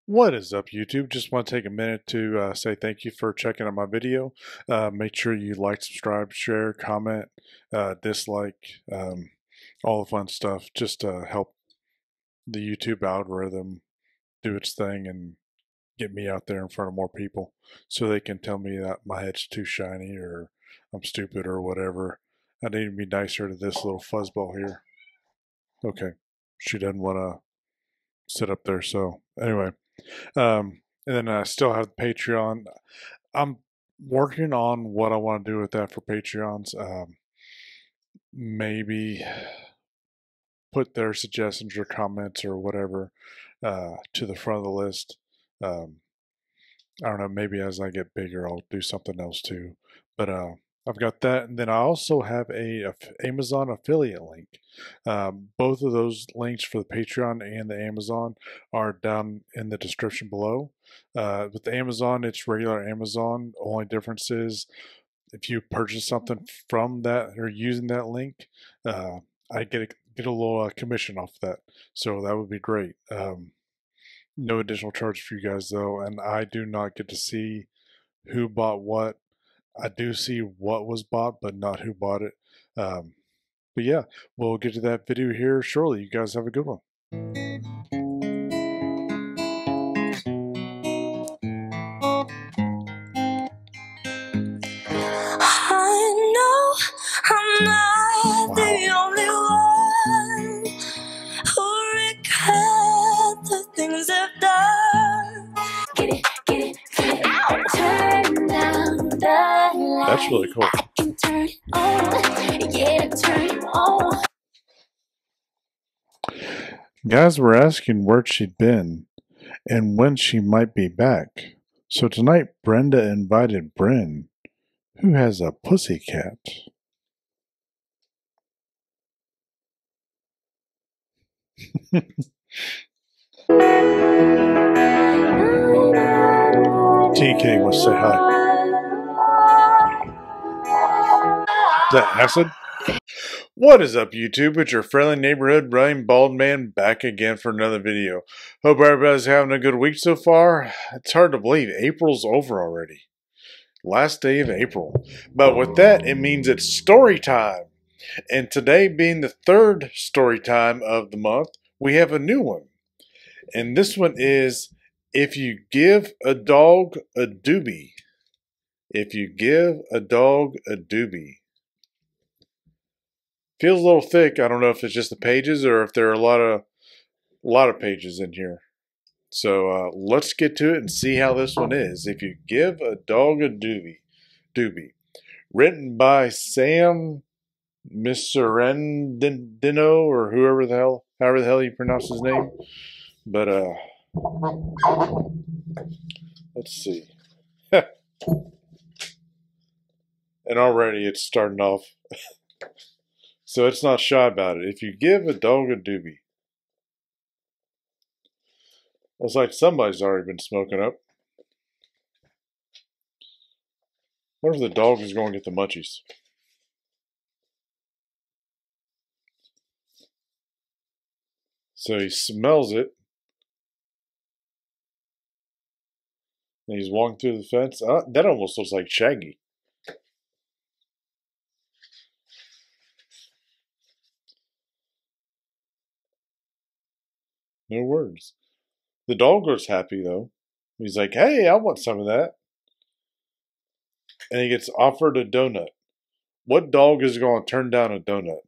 What is up, YouTube? Just want to take a minute to say thank you for checking out my video. Make sure you like, subscribe, share, comment, dislike, all the fun stuff, just to help the YouTube algorithm do its thing and get me out there in front of more people so they can tell me that my head's too shiny or I'm stupid or whatever. I need to be nicer to this little fuzzball here. Okay, she doesn't want to sit up there, so anyway. And then I still have the Patreon. I'm working on what I want to do with that for Patreons. Maybe put their suggestions or comments or whatever to the front of the list. Um, I don't know. Maybe as I get bigger, I'll do something else too. But I've got that, and then I also have a Amazon affiliate link. Both of those links for the Patreon and the Amazon are down in the description below. With the Amazon, it's regular Amazon. Only difference is if you purchase something from that or using that link, I get a little commission off that. So that would be great. No additional charge for you guys though, and I do not get to see who bought what. I do see what was bought, but not who bought it. But yeah, we'll get to that video here shortly. You guys have a good one. I know I'm not the only one who regret the things I've done. Get it, out. Turn down the light. That's really cool. I can turn it on, yeah, turn it on. Guys were asking where she'd been and when she might be back. So tonight, Brenda invited Bryn, who has a pussy cat. TK wants to say hi. Is that acid? What is up, YouTube? It's your friendly neighborhood Runningbaldman back again for another video. Hope everybody's having a good week so far. It's hard to believe April's over already. Last day of April. But with that, it means it's story time. And today being the third story time of the month, we have a new one. And this one is If You Give a Dog a Doobie. If you give a dog a doobie. Feels a little thick. I don't know if it's just the pages or if there are a lot of pages in here. So let's get to it and see how this one is. If you give a dog a doobie. Written by Sam Miserendino or however the hell you pronounce his name. But let's see. And already it's starting off. So it's not shy about it. If you give a dog a doobie. Looks like somebody's already been smoking up. What if the dog is going to get the munchies? So he smells it. And he's walking through the fence. That almost looks like Shaggy. No words. The dog looks happy, though. He's like, hey, I want some of that. And he gets offered a donut. What dog is going to turn down a donut?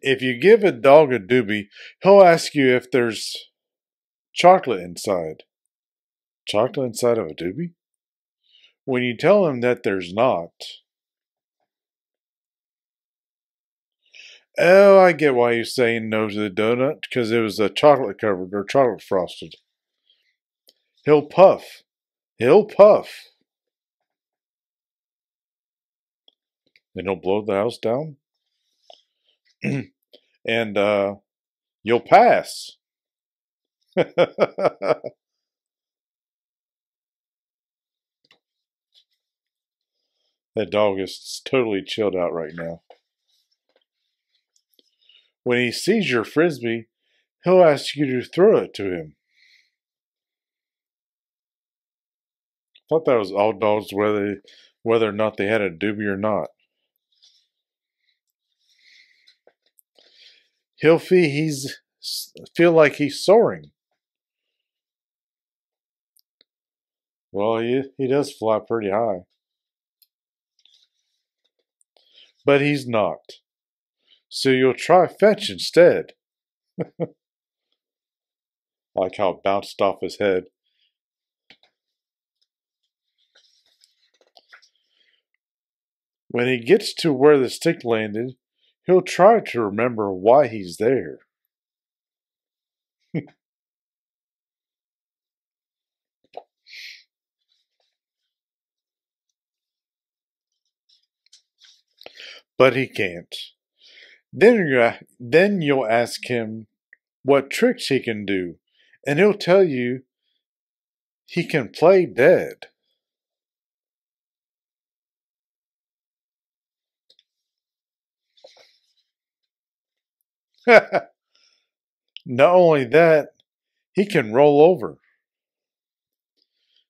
If you give a dog a doobie, he'll ask you if there's chocolate inside. Chocolate inside of a doobie? When you tell him that there's not. Oh, I get why he's saying no to the donut, because it was a chocolate covered or chocolate frosted. He'll puff. He'll puff. Then he'll blow the house down. And you'll pass. That dog is totally chilled out right now. When he sees your frisbee, he'll ask you to throw it to him. I thought that was all dogs, whether or not they had a doobie or not. He'll feel like he's soaring. Well, he does fly pretty high. But he's not. So you'll try fetch instead. Like how it bounced off his head. When he gets to where the stick landed, he'll try to remember why he's there. But he can't. Then you'll ask him what tricks he can do, and he'll tell you he can play dead. Not only that, he can roll over.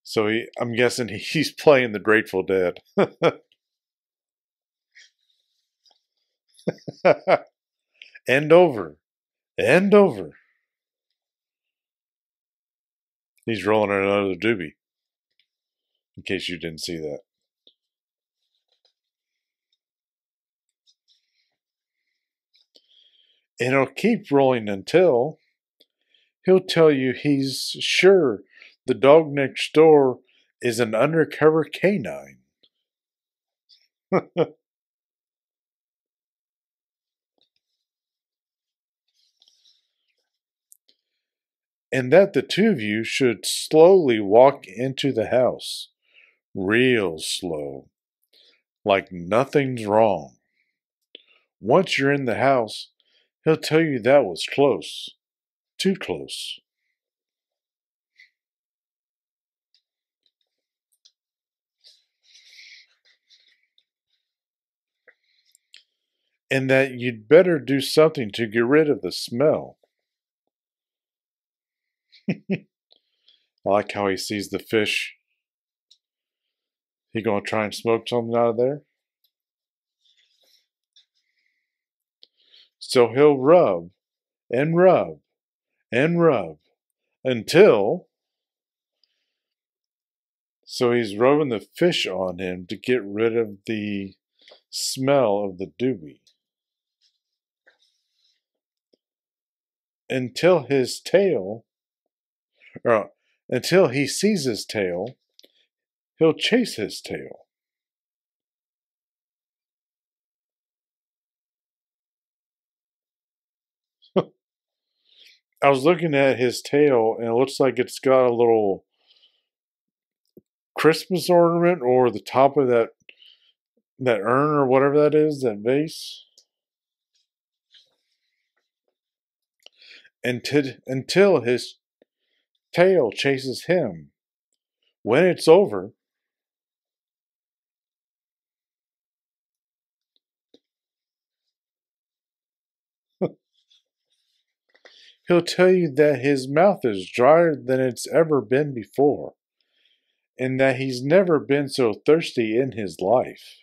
So I'm guessing he's playing the Grateful Dead. And over. And over. He's rolling another doobie. In case you didn't see that. And he'll keep rolling until he'll tell you he's sure the dog next door is an undercover canine. And that the two of you should slowly walk into the house. Real slow. Like nothing's wrong. Once you're in the house, he'll tell you that was close. Too close. And that you'd better do something to get rid of the smell. I like how he sees the fish. He gonna try and smoke something out of there? So he'll rub and rub and rub until... So he's rubbing the fish on him to get rid of the smell of the doobie. Until his tail, or until he sees his tail, he'll chase his tail. I was looking at his tail, and it looks like it's got a little Christmas ornament or the top of that urn or whatever that is, that vase. Until his tail chases him. When it's over, he'll tell you that his mouth is drier than it's ever been before, and that he's never been so thirsty in his life.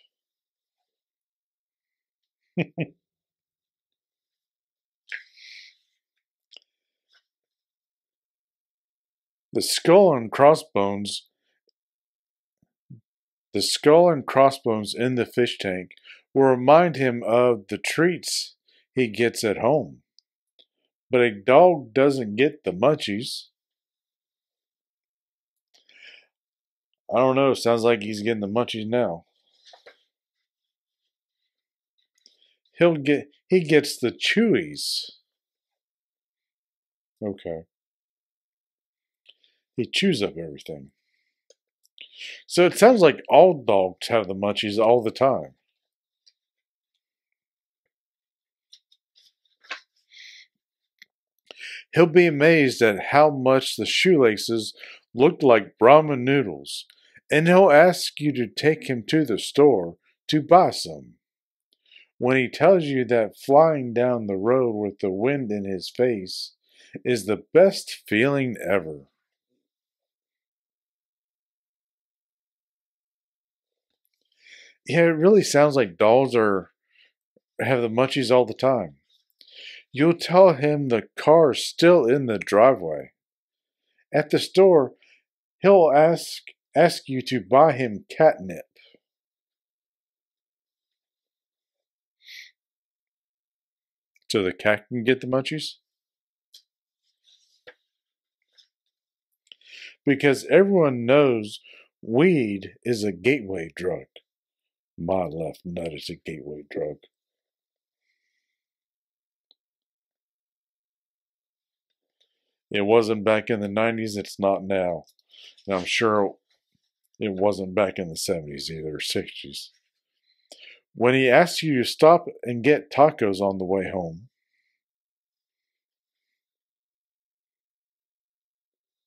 The skull and crossbones in the fish tank will remind him of the treats he gets at home. But a dog doesn't get the munchies. I don't know, sounds like he's getting the munchies now. He gets the chewies. Okay. He chews up everything. So it sounds like all dogs have the munchies all the time. He'll be amazed at how much the shoelaces looked like ramen noodles, and he'll ask you to take him to the store to buy some. when he tells you that flying down the road with the wind in his face is the best feeling ever. Yeah, it really sounds like dogs have the munchies all the time. You'll tell him the car's still in the driveway. At the store, he'll ask you to buy him catnip so the cat can get the munchies. Because everyone knows weed is a gateway drug. My left nut is a gateway drug. It wasn't back in the 90s, it's not now. And I'm sure it wasn't back in the 70s either, or 60s. When he asks you to stop and get tacos on the way home,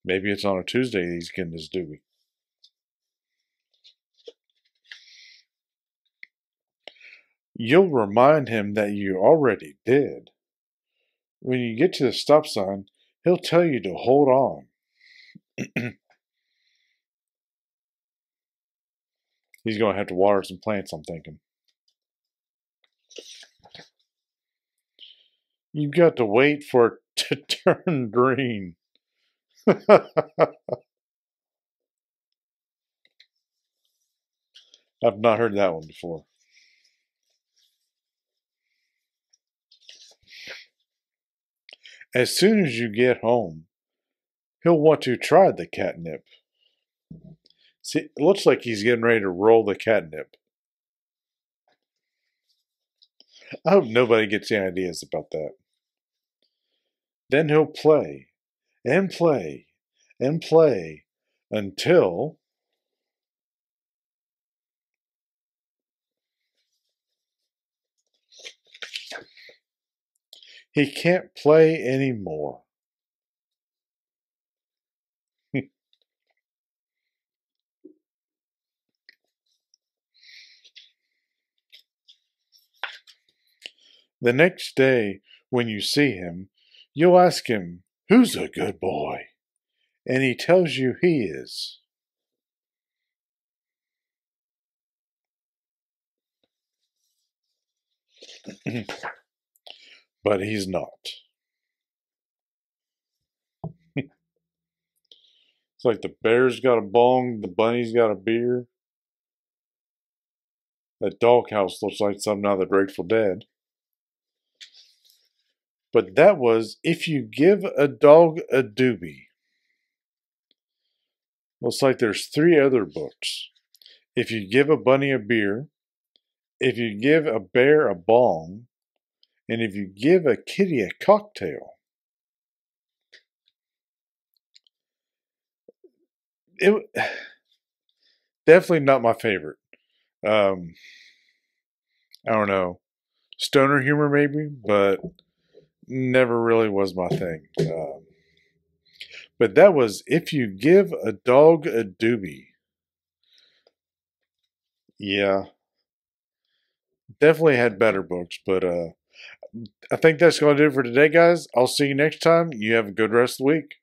maybe it's on a Tuesday he's getting his doobie. You'll remind him that you already did. When you get to the stop sign, he'll tell you to hold on. He's going to have to water some plants, I'm thinking. You've got to wait for it to turn green. I've not heard that one before. As soon as you get home, he'll want to try the catnip. See, it looks like he's getting ready to roll the catnip. I hope nobody gets any ideas about that. Then he'll play and play and play until he can't play anymore. The next day, when you see him, you'll ask him, "Who's a good boy?" And he tells you he is. But he's not. It's like the bear's got a bong, the bunny's got a beer. That doghouse looks like something out of the Grateful Dead. But that was If You Give a Dog a Doobie. Looks like there's 3 other books. If You Give a Bunny a Beer, If You Give a Bear a Bong, and If You Give a Kitty a Cocktail. It definitely not my favorite. Um, I don't know. Stoner humor maybe, but never really was my thing. But that was If You Give a Dog a Doobie. Yeah, definitely had better books, but I think that's going to do it for today, guys. I'll see you next time. You have a good rest of the week.